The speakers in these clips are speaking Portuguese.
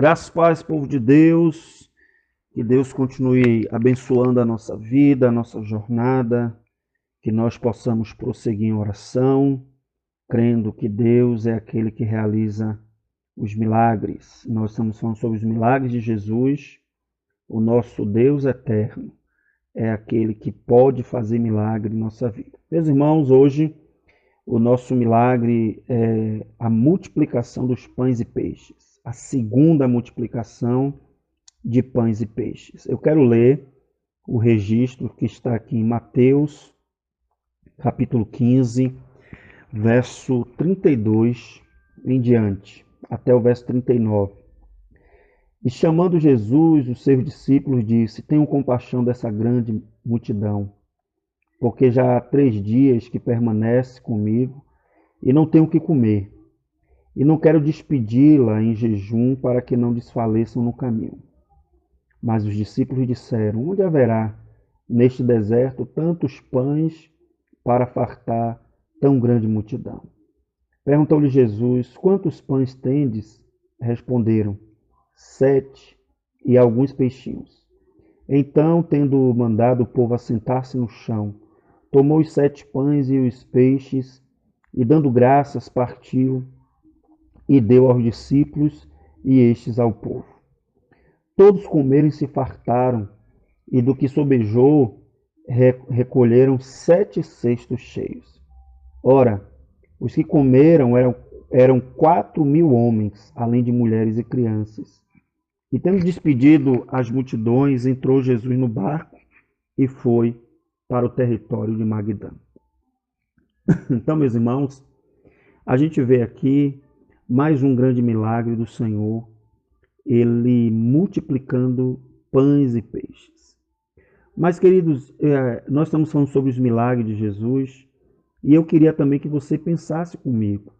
Graças, paz, povo de Deus. Que Deus continue abençoando a nossa vida, a nossa jornada. Que nós possamos prosseguir em oração, crendo que Deus é aquele que realiza os milagres. Nós estamos falando sobre os milagres de Jesus. O nosso Deus eterno é aquele que pode fazer milagre em nossa vida. Meus irmãos, hoje o nosso milagre é a multiplicação dos pães e peixes. A segunda multiplicação de pães e peixes. Eu quero ler o registro que está aqui em Mateus, capítulo 15, verso 32 em diante, até o verso 39. E chamando Jesus, os seus discípulos, disse: Tenham compaixão dessa grande multidão, porque já há 3 dias que permanece comigo e não tenho o que comer. E não quero despedi-la em jejum para que não desfaleçam no caminho. Mas os discípulos disseram: Onde haverá neste deserto tantos pães para fartar tão grande multidão? Perguntou-lhe Jesus: Quantos pães tendes? Responderam: 7, e alguns peixinhos. Então, tendo mandado o povo assentar-se no chão, tomou os 7 pães e os peixes, e dando graças, partiu e deu aos discípulos, e estes ao povo. Todos comeram e se fartaram, e do que sobejou recolheram 7 cestos cheios. Ora, os que comeram eram 4.000 homens, além de mulheres e crianças. E tendo despedido as multidões, entrou Jesus no barco e foi para o território de Magdã. Então, meus irmãos, a gente vê aqui mais um grande milagre do Senhor, ele multiplicando pães e peixes. Mas, queridos, nós estamos falando sobre os milagres de Jesus, e eu queria também que você pensasse comigo.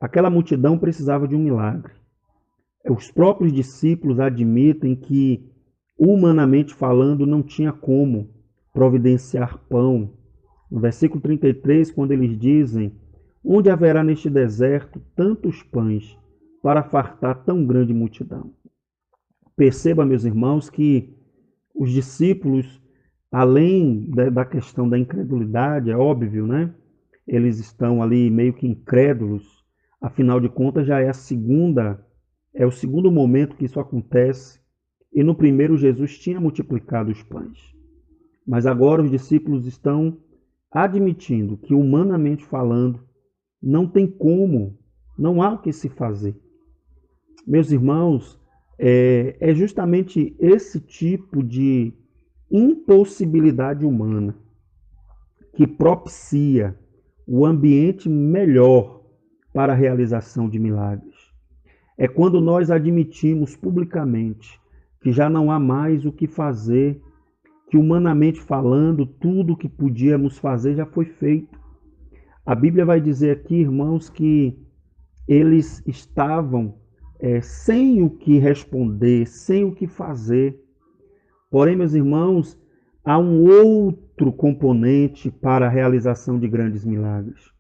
Aquela multidão precisava de um milagre. Os próprios discípulos admitem que, humanamente falando, não tinha como providenciar pão. No versículo 33, quando eles dizem: Onde haverá neste deserto tantos pães para fartar tão grande multidão? Perceba, meus irmãos, que os discípulos, além da questão da incredulidade, é óbvio, né? Eles estão ali meio que incrédulos, afinal de contas já é o segundo momento que isso acontece, e no primeiro Jesus tinha multiplicado os pães. Mas agora os discípulos estão admitindo que, humanamente falando, não tem como, não há o que se fazer. Meus irmãos, é justamente esse tipo de impossibilidade humana que propicia o ambiente melhor para a realização de milagres. É quando nós admitimos publicamente que já não há mais o que fazer, que humanamente falando, tudo o que podíamos fazer já foi feito. A Bíblia vai dizer aqui, irmãos, que eles estavam sem o que responder, sem o que fazer. Porém, meus irmãos, há um outro componente para a realização de grandes milagres.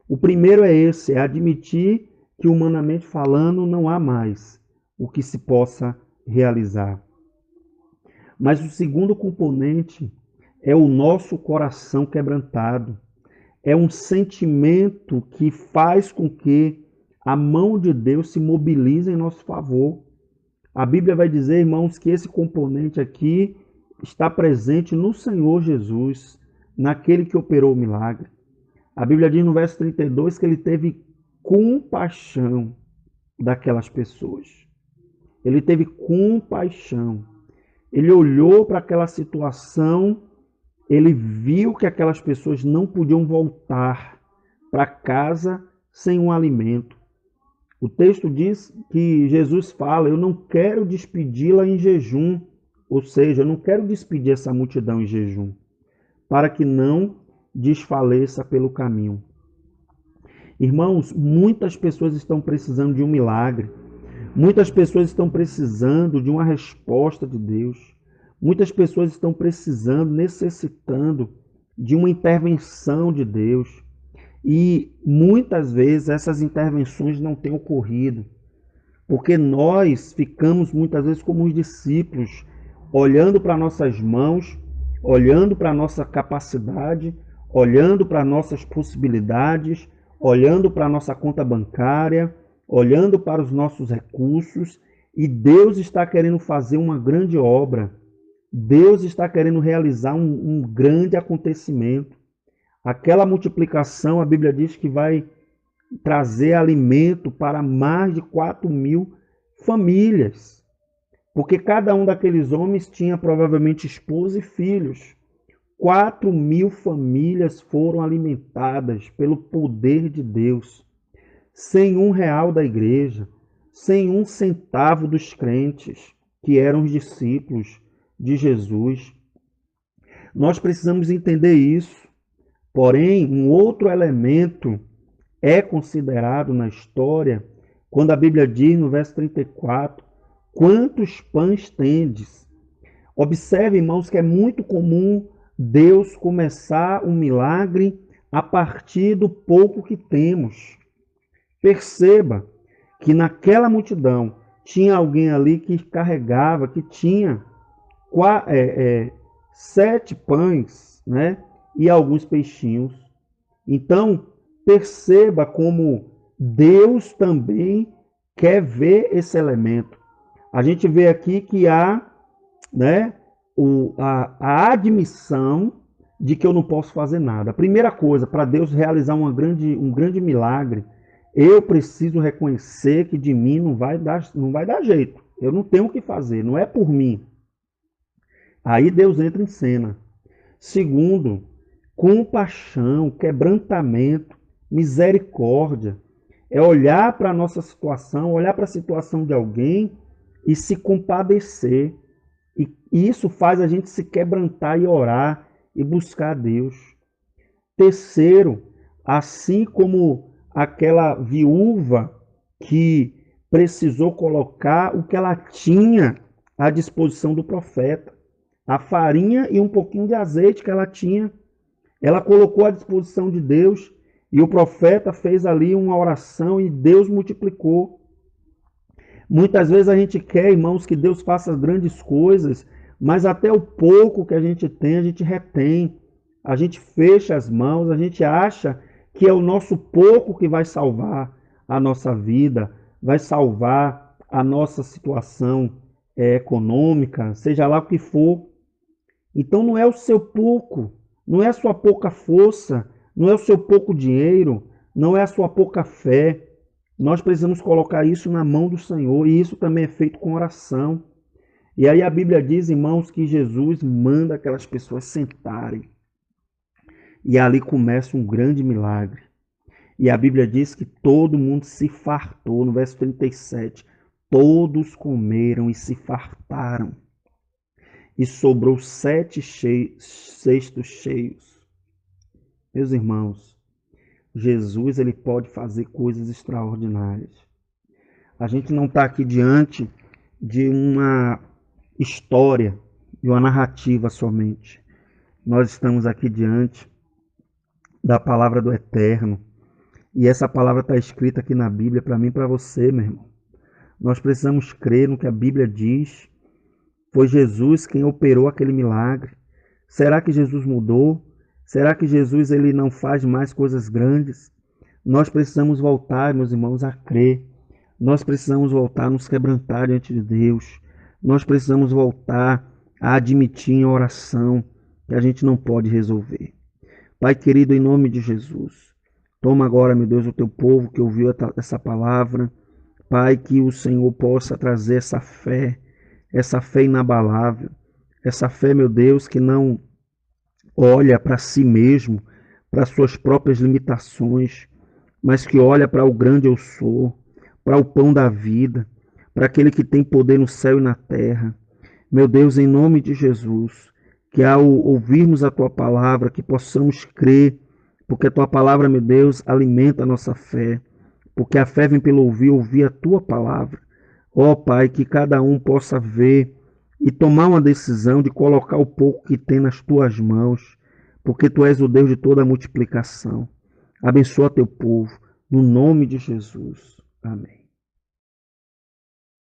O primeiro é esse, é admitir que, humanamente falando, não há mais o que se possa realizar. Mas o segundo componente é o nosso coração quebrantado. É um sentimento que faz com que a mão de Deus se mobilize em nosso favor. A Bíblia vai dizer, irmãos, que esse componente aqui está presente no Senhor Jesus, naquele que operou o milagre. A Bíblia diz no verso 32 que ele teve compaixão daquelas pessoas. Ele teve compaixão. Ele olhou para aquela situação, ele viu que aquelas pessoas não podiam voltar para casa sem um alimento. O texto diz que Jesus fala: Eu não quero despedi-la em jejum, ou seja, eu não quero despedir essa multidão em jejum, para que não desfaleça pelo caminho. Irmãos, muitas pessoas estão precisando de um milagre. Muitas pessoas estão precisando de uma resposta de Deus. Muitas pessoas estão precisando, necessitando de uma intervenção de Deus. E muitas vezes essas intervenções não têm ocorrido. Porque nós ficamos muitas vezes como os discípulos, olhando para nossas mãos, olhando para a nossa capacidade, olhando para nossas possibilidades, olhando para a nossa conta bancária, olhando para os nossos recursos, e Deus está querendo fazer uma grande obra. Deus está querendo realizar um grande acontecimento. Aquela multiplicação, a Bíblia diz que vai trazer alimento para mais de 4.000 famílias. Porque cada um daqueles homens tinha provavelmente esposa e filhos. 4.000 famílias foram alimentadas pelo poder de Deus, sem R$ 1 da igreja, sem R$ 1 dos crentes, que eram os discípulos de Jesus. Nós precisamos entender isso. Porém, um outro elemento é considerado na história, quando a Bíblia diz no verso 34, quantos pães tendes? Observe, irmãos, que é muito comum Deus começar um milagre a partir do pouco que temos. Perceba que naquela multidão tinha alguém ali que carregava, que tinha 7 pães, né, e alguns peixinhos. Então, perceba como Deus também quer ver esse elemento. A gente vê aqui que há, né, a admissão de que eu não posso fazer nada. A primeira coisa, para Deus realizar um grande milagre, eu preciso reconhecer que de mim não vai dar jeito. Eu não tenho o que fazer, não é por mim. Aí Deus entra em cena. Segundo, compaixão, quebrantamento, misericórdia. É olhar para a nossa situação, olhar para a situação de alguém e se compadecer. E isso faz a gente se quebrantar e orar e buscar a Deus. Terceiro, assim como aquela viúva que precisou colocar o que ela tinha à disposição do profeta, a farinha e um pouquinho de azeite que ela tinha, ela colocou à disposição de Deus e o profeta fez ali uma oração e Deus multiplicou. Muitas vezes a gente quer, irmãos, que Deus faça grandes coisas, mas até o pouco que a gente tem, a gente retém. A gente fecha as mãos, a gente acha que é o nosso pouco que vai salvar a nossa vida, vai salvar a nossa situação econômica, seja lá o que for. Então não é o seu pouco, não é a sua pouca força, não é o seu pouco dinheiro, não é a sua pouca fé. Nós precisamos colocar isso na mão do Senhor e isso também é feito com oração. E aí a Bíblia diz, irmãos, que Jesus manda aquelas pessoas sentarem. E ali começa um grande milagre. E a Bíblia diz que todo mundo se fartou, no verso 37. Todos comeram e se fartaram. E sobrou 7 cestos cheios. Meus irmãos, Jesus ele pode fazer coisas extraordinárias. A gente não está aqui diante de uma história, de uma narrativa somente. Nós estamos aqui diante da palavra do Eterno. E essa palavra está escrita aqui na Bíblia para mim e para você, meu irmão. Nós precisamos crer no que a Bíblia diz. Foi Jesus quem operou aquele milagre. Será que Jesus mudou? Será que Jesus ele não faz mais coisas grandes? Nós precisamos voltar, meus irmãos, a crer. Nós precisamos voltar a nos quebrantar diante de Deus. Nós precisamos voltar a admitir em oração que a gente não pode resolver. Pai querido, em nome de Jesus, toma agora, meu Deus, o teu povo que ouviu essa palavra. Pai, que o Senhor possa trazer essa fé inabalável, essa fé, meu Deus, que não olha para si mesmo, para suas próprias limitações, mas que olha para o grande eu sou, para o pão da vida, para aquele que tem poder no céu e na terra. Meu Deus, em nome de Jesus, que ao ouvirmos a tua palavra, que possamos crer, porque a tua palavra, meu Deus, alimenta a nossa fé, porque a fé vem pelo ouvir a tua palavra. Ó Pai, que cada um possa ver e tomar uma decisão de colocar o pouco que tem nas tuas mãos, porque tu és o Deus de toda a multiplicação. Abençoa teu povo, no nome de Jesus. Amém.